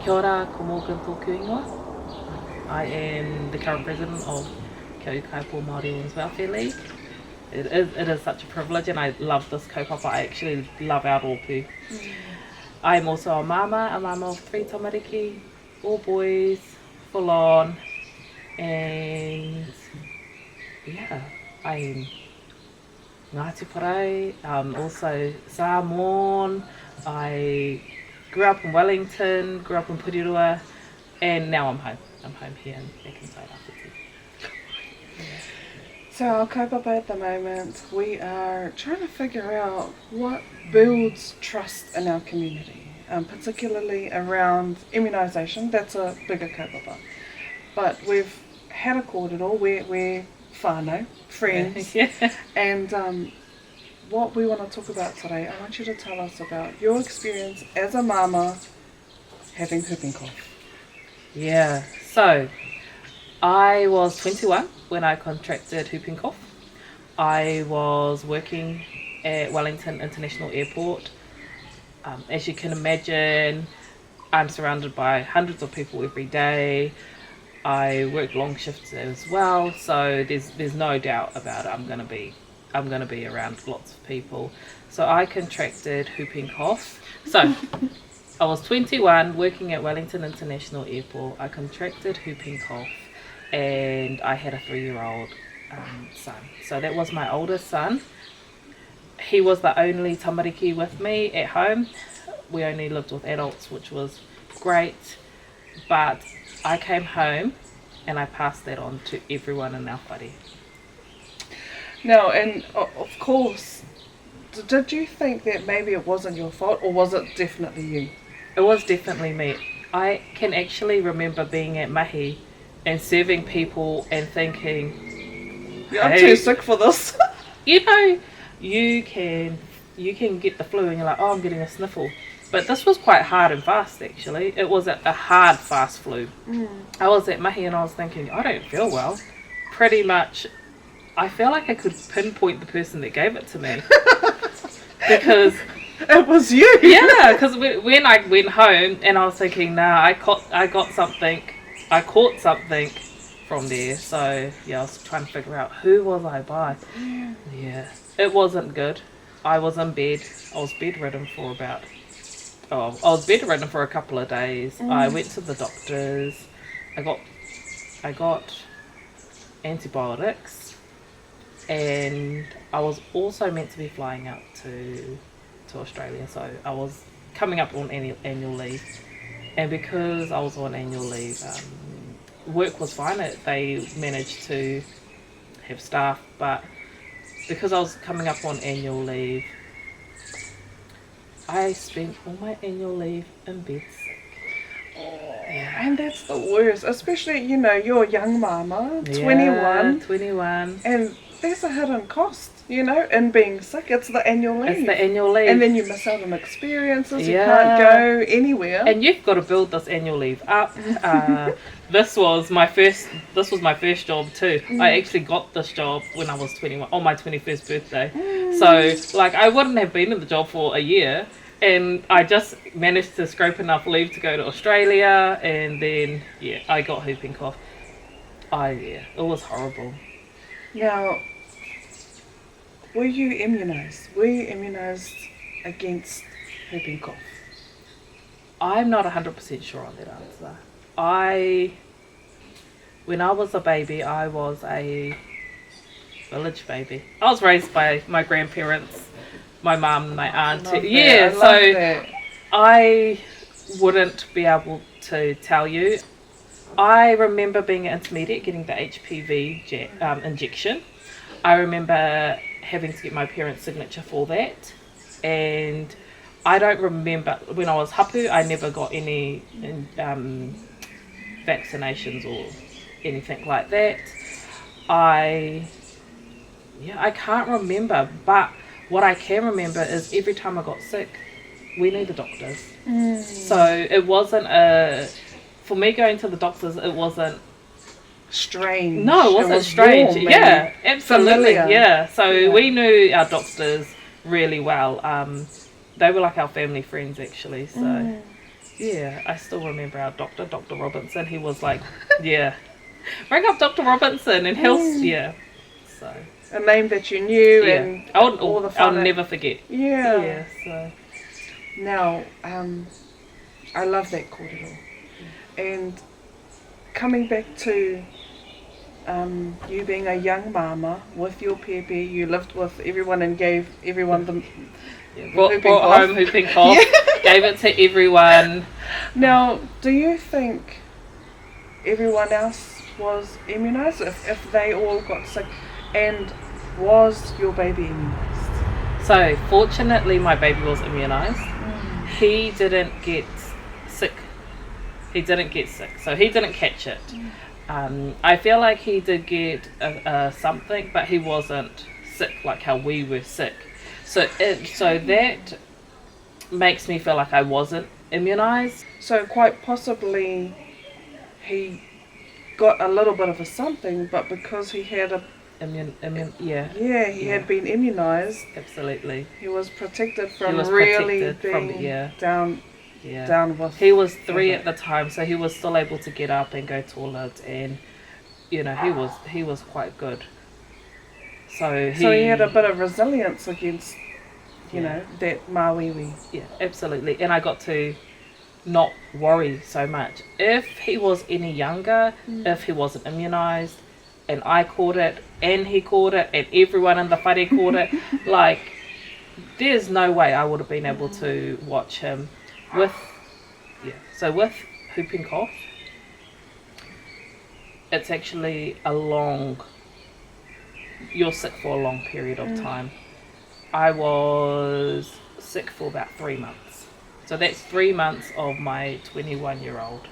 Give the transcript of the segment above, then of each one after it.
Kia ora, ko Morgan tōku ingoa. I am the current president of Kia Ukaipo Māori Women's Welfare League. It is such a privilege, and I love this kaupapa. I actually love our rōpū. I am also a māmā of 3 tamariki, all boys, full on, and yeah, I am Ngāti Parae, also Samoan. I grew up in Wellington, grew up in Purirua, and now I'm home. I'm home here back in Tātau. So our kaupapa at the moment, we are trying to figure out what builds trust in our community, particularly around immunisation. That's a bigger kaupapa. But we've had a kōrero, we're whānau, friends, Yeah. and what we want to talk about today, I want you to tell us about your experience as a māmā having whooping cough. Yeah, so I was 21 when I contracted whooping cough. I was working at Wellington International Airport. As you can imagine, I'm surrounded by hundreds of people every day. I work long shifts as well, so there's no doubt about it. I'm gonna be around lots of people. So I contracted whooping cough. So I was 21 working at Wellington International Airport. I contracted whooping cough, and I had a 3-year-old son. So that was my oldest son. He was the only tamariki with me at home. We only lived with adults, which was great, but I came home and I passed that on to everyone in our whare. Now, and of course, did you think that maybe it wasn't your fault, or was it definitely you? It was definitely me. I can actually remember being at mahi and serving people and thinking, I'm hey, too sick for this. you know, you can get the flu and you're like, oh, I'm getting a sniffle. But this was quite hard and fast, actually. It was a hard, fast flu. I was at mahi and I was thinking, I don't feel well. Pretty much, I felt like I could pinpoint the person that gave it to me. Because it was you. yeah, because when I went home and I was thinking, nah, I caught something from there. So yeah, I was trying to figure out who was I by. Yeah, it wasn't good. I was in bed. I was bedridden for a couple of days. I went to the doctors. I got antibiotics, and I was also meant to be flying out to Australia, so I was coming up on annual leave, and because I was on annual leave, work was fine. They managed to have staff, but because I was coming up on annual leave, I spent all my annual leave in bed sick. Yeah. And that's the worst, especially, you're a young mama, 21, and there's a hidden cost, in being sick. It's the annual leave. It's the annual leave. And then you miss out on experiences, you can't go anywhere. And you've got to build this annual leave up. This was my first job too. I actually got this job when I was 21, on my 21st birthday. So, I wouldn't have been in the job for a year. And I just managed to scrape enough leave to go to Australia, and then, I got whooping cough. It was horrible. Now, were you immunised? Were you immunised against whooping cough? I'm not 100% sure on that answer. When I was a baby, I was a village baby. I was raised by my grandparents, my mum, my aunt. I wouldn't be able to tell you. I remember being an intermediate, getting the HPV injection. I remember having to get my parents' signature for that, and I don't remember when I was hapu. I never got any vaccinations or anything like that. I can't remember, but what I can remember is every time I got sick, we needed doctors. So it wasn't for me going to the doctors, it wasn't strange. No, it wasn't strange. Yeah, absolutely. Familiar. Yeah. So we knew our doctors really well. They were like our family friends, actually. So Yeah, I still remember our doctor, Dr. Robinson. He was like, yeah, ring up Dr. Robinson and he'll, yeah. So, A name that you knew yeah. and I'll the fun. never forget. Yeah. Yeah, so. Now, I love that kōrero. And coming back to you being a young māma with your pēpi, you lived with everyone and gave everyone the brought home whooping cough, gave it to everyone. Now, do you think everyone else was immunised if they all got sick? And was your baby immunised? So, fortunately, my baby was immunised. He didn't get sick. So he didn't catch it. I feel like he did get something, but he wasn't sick like how we were sick. So that makes me feel like I wasn't immunised. So quite possibly he got a little bit of a something, but because he had a he had been immunised. Absolutely. He was protected from really being down with. He was 3 at the time, so he was still able to get up and go toilet, and he was quite good. So he had a bit of resilience against that māwiwi. Yeah, absolutely. And I got to not worry so much. If he was any younger, if he wasn't immunised, and I caught it, and he caught it, and everyone in the whare caught it, like, there's no way I would have been able to watch him with whooping cough. It's actually you're sick for a long period of time. I was sick for about 3 months. So that's 3 months of my 21-year-old.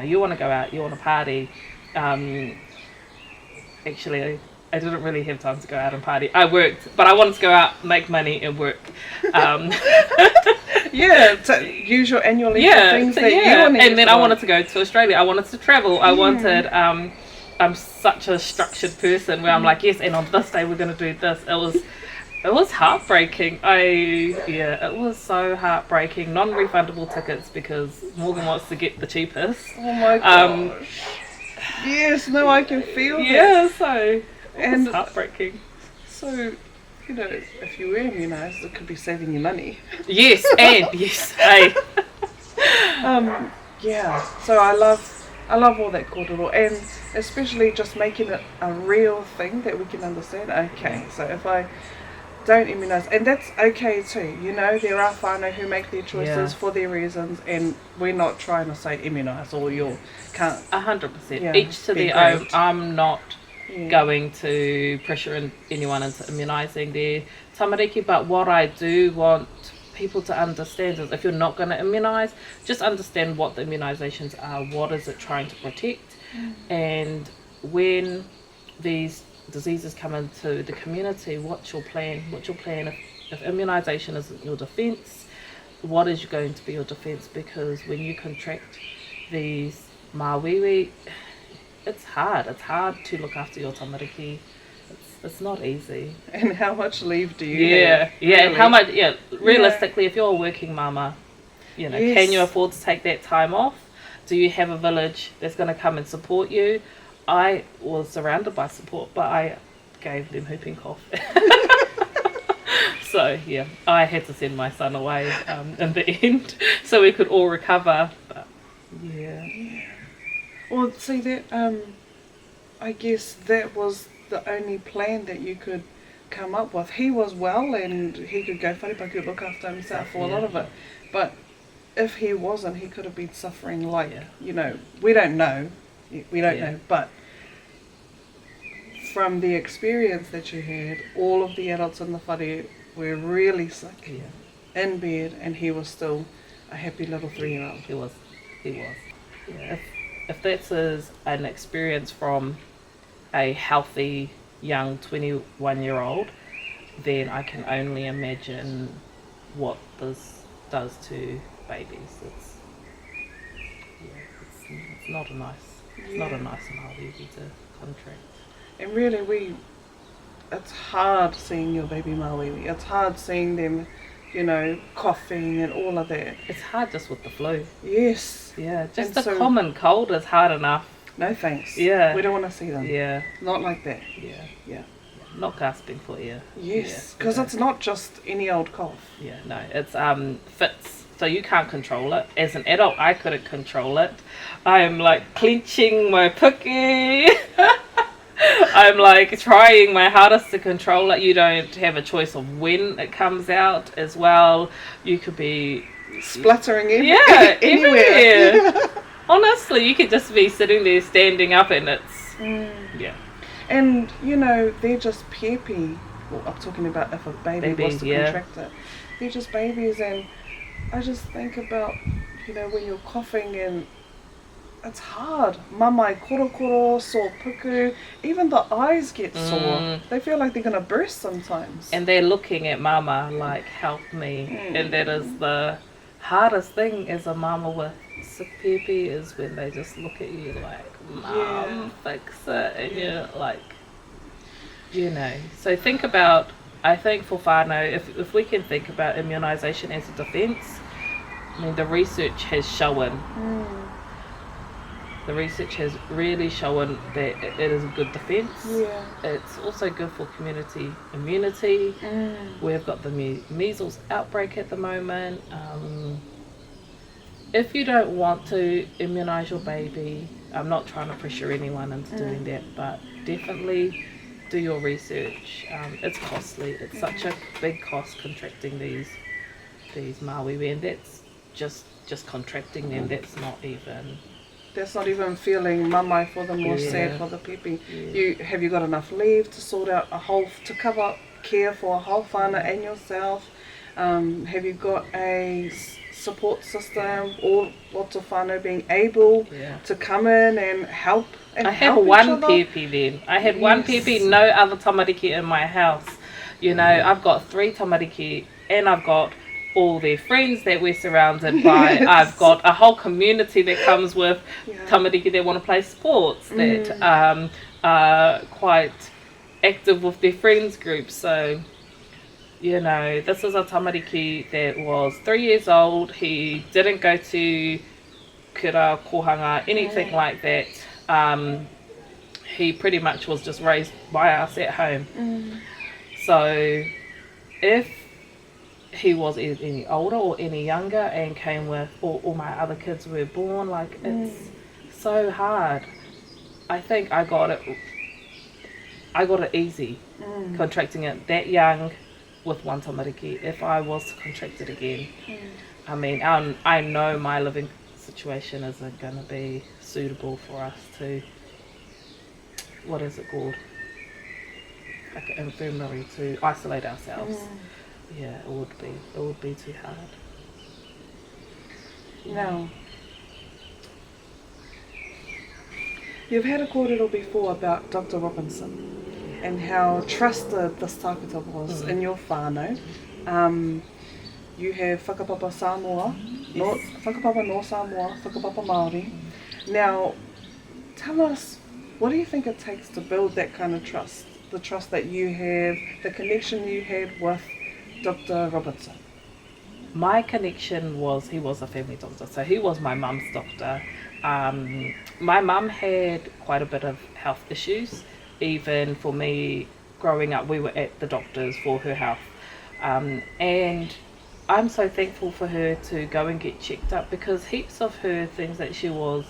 You want to go out, you want to party. Actually, I didn't really have time to go out and party. I worked, but I wanted to go out, make money, and work. To use your annual leave for things that you wanted. And then I wanted to go to Australia. I wanted to travel. I wanted. I'm such a structured person where I'm like, yes, and on this day we're going to do this. It was heartbreaking. It was so heartbreaking. Non-refundable tickets because Morgan wants to get the cheapest. Oh my gosh. Yes, no, I can feel that. Yeah, so it was heartbreaking. So, if you were immunised, it could be saving you money. Yes, and yes, hey. So I love all that kōrero, and especially just making it a real thing that we can understand. Okay, so if I don't immunise, and that's okay too. There are whānau who make their choices for their reasons, and we're not trying to say immunise or you can't. 100%. Each to their own. I'm not going to pressure anyone into immunising their tamariki, but what I do want people to understand is if you're not going to immunise, just understand what the immunisations are, what is it trying to protect, and when these diseases come into the community, what's your plan if immunisation isn't your defence, what is going to be your defence? Because when you contract these māwiwi, it's hard to look after your tamariki. It's not easy. And how much leave do you have? And how much realistically, if you're a working mama, can you afford to take that time off? Do you have a village that's going to come and support you? I was surrounded by support, but I gave them whooping cough. So, I had to send my son away in the end so we could all recover. But, Well, see, that, I guess that was the only plan that you could come up with. He was well and he could go wharepaku, look after himself for a lot of it. But if he wasn't, he could have been suffering like, we don't know. We don't know, but from the experience that you had, all of the adults in the whare were really sick in bed, and he was still a happy little 3-year-old. He was. Yeah. If that's an experience from a healthy young 21-year-old, then I can only imagine what this does to babies. It's not a nice. It's not a nice māwiwi to contract. And really, it's hard seeing your baby māwiwi. It's hard seeing them, you know, coughing and all of that. It's hard just with the flu. Yes. Yeah, just And a so- common cold is hard enough. No thanks. Yeah. We don't want to see them. Yeah, Not like that. yeah. Yeah. Not gasping for air. Yes, Yeah, because okay. it's not just any old cough. Yeah, no, it's fits. So you can't control it. As an adult, I couldn't control it. I'm like clenching my piki. I'm like trying my hardest to control it. You don't have a choice of when it comes out as well. You could be Spluttering yeah anywhere. everywhere. Honestly, you could just be sitting there, standing up, and it's yeah. And, you know, they're just pēpi. Well, I'm talking about if a baby was to yeah. contract it. They're just babies, and I just think about, you know, when you're coughing and it's hard. Mamai kōrero, sore puku, even the eyes get sore. They feel like they're going to burst sometimes. And they're looking at mama like, help me. And that is the hardest thing as a mama with sick pēpi, is when they just look at you like, Mom, fix it. And you're like, you know. So think about, I think for whānau, if we can think about immunisation as a defence, I mean, the research has shown, the research has really shown that it is a good defence. Yeah. It's also good for community immunity. We've got the measles outbreak at the moment. If you don't want to immunise your baby, I'm not trying to pressure anyone into doing that, but definitely do your research. It's costly. It's such a big cost contracting these Māui, and that's just contracting them. That's not even feeling mamai for them or Yeah. sad for the pēpi. Yeah. Have you got enough leave to sort out to cover care for a whole whānau and yourself? Have you got a support system, or lots of whānau being able to come in and help? And I have help one each other? pēpi then. I had one pēpi, no other tamariki in my house. You know, I've got 3 tamariki, and I've got all their friends that we're surrounded by. Yes. I've got a whole community that comes with tamariki that want to play sports, that are quite active with their friends group. So, you know, this is a tamariki that was 3 years old. He didn't go to kura, kohanga, anything like that. He pretty much was just raised by us at home. So if he was any older or any younger and came with all my other kids were born, like, it's so hard. I think I got it easy contracting it that young with one tamariki. If I was to contract it again, I mean, I know my living situation isn't going to be suitable for us to, what is it called, like an infirmary, to isolate ourselves. Yeah, it would be too hard. Now, you've had a kōrero before about Dr. Robinson and how trusted this tākata was in your whānau. You have whakapapa Samoa, whakapapa no Samoa, whakapapa Māori. Now, tell us, what do you think it takes to build that kind of trust? The trust that you have, the connection you had with Dr. Robinson. My connection was, he was a family doctor, so he was my mum's doctor. My mum had quite a bit of health issues. Even for me, growing up, we were at the doctors for her health. And I'm so thankful for her to go and get checked up, because heaps of her things that she was,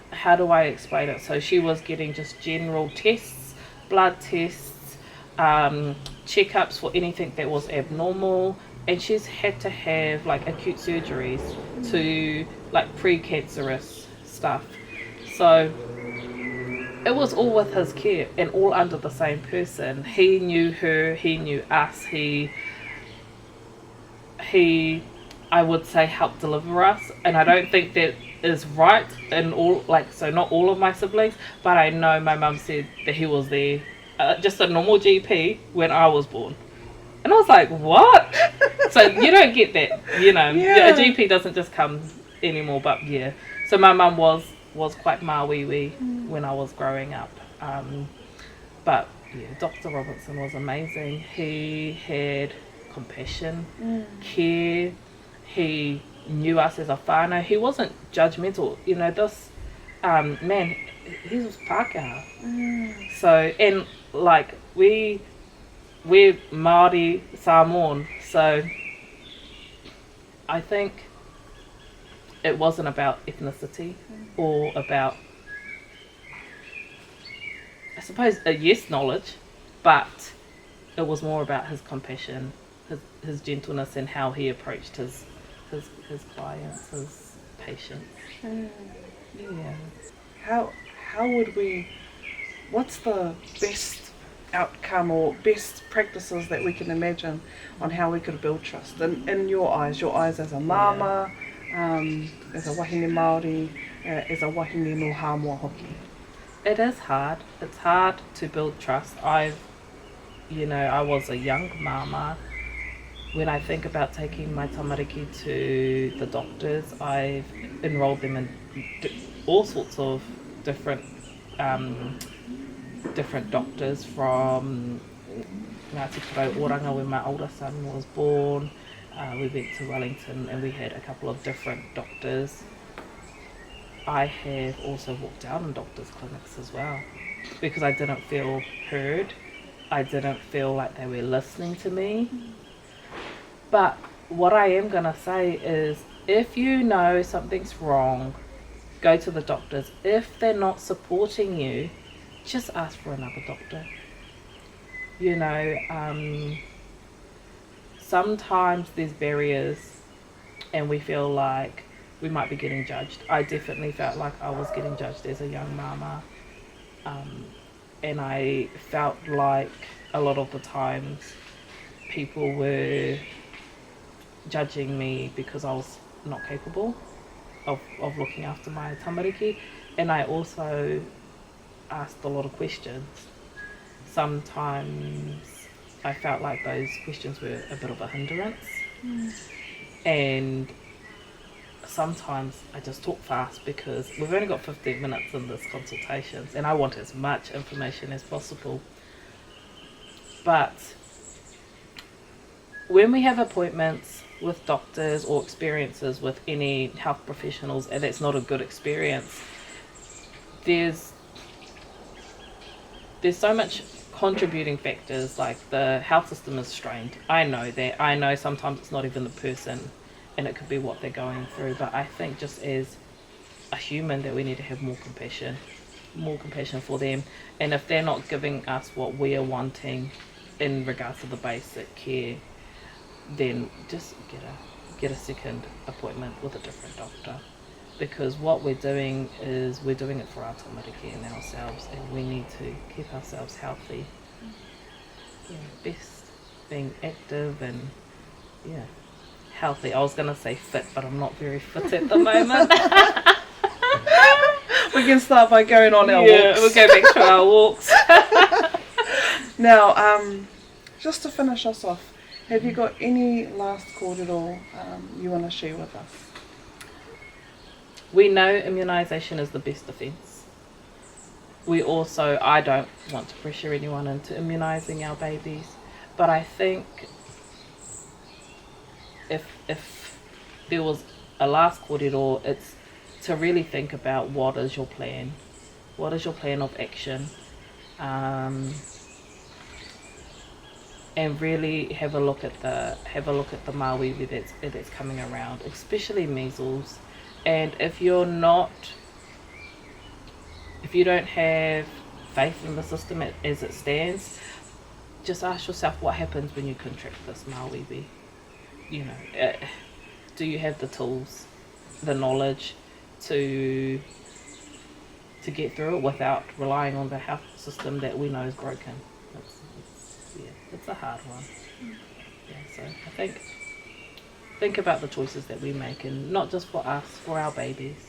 how do I explain it? So she was getting just general tests, blood tests, checkups for anything that was abnormal, and she's had to have like acute surgeries to like pre-cancerous stuff. So it was all with his care and all under the same person. He knew her, he knew us, he I would say helped deliver us, and I don't think that is right in all, like, so not all of my siblings, but I know my mum said that he was there, just a normal GP when I was born. And I was like, what? So you don't get that, you know. A GP doesn't just come anymore, but yeah. So my mum was quite Māui when I was growing up. But yeah, Dr. Robinson was amazing. He had compassion, care. He knew us as a whānau. He wasn't judgmental. You know, this man, he was Pākehā. So, and like, we're Māori Samoan, so I think it wasn't about ethnicity or about, I suppose, knowledge, but it was more about his compassion, his gentleness, and how he approached his clients, his patients. Yeah. How would we? What's the best outcome or best practices that we can imagine on how we could build trust? In your eyes as a māma, as a wahine Māori, as a wahine no hāmoa hoki. It is hard. It's hard to build trust. I was a young māma. When I think about taking my tamariki to the doctors, I've enrolled them in all sorts of different doctors, from Ngāti Porou Oranga when my older son was born. We went to Wellington and we had a couple of different doctors. I have also walked out in doctors' clinics as well because I didn't feel heard. I didn't feel like they were listening to me. But what I am going to say is, if you know something's wrong, go to the doctors. If they're not supporting you, just ask for another doctor. You know, sometimes there's barriers and we feel like we might be getting judged. I definitely felt like I was getting judged as a young mama. And I felt like a lot of the times people were judging me because I was not capable of looking after my tamariki. And I also asked a lot of questions. Sometimes I felt like those questions were a bit of a hindrance. And sometimes I just talk fast because we've only got 15 minutes in this consultation and I want as much information as possible. But when we have appointments with doctors or experiences with any health professionals and it's not a good experience, there's so much contributing factors, like the health system is strained. I know that. I know sometimes it's not even the person and it could be what they're going through, but I think just as a human that we need to have more compassion for them. And if they're not giving us what we are wanting in regards to the basic care, then just get a second appointment with a different doctor, because what we're doing is we're doing it for our tamariki and ourselves, and we need to keep ourselves healthy. Best being active and healthy. I was gonna say fit, but I'm not very fit at the moment. We can start by going on our walks. We'll go back to our walks. Now, just to finish us off, have you got any last kōrero you want to share with us? We know immunisation is the best defence. I don't want to pressure anyone into immunising our babies, but I think if there was a last kōrero, it's to really think about what is your plan of action, and really have a look at the mawīwi that's coming around, especially measles. And if you don't have faith in the system as it stands, just ask yourself what happens when you contract this mawīwi. Do you have the tools, the knowledge to get through it without relying on the health system that we know is broken? It's a hard one. So I think about the choices that we make, and not just for us, for our babies.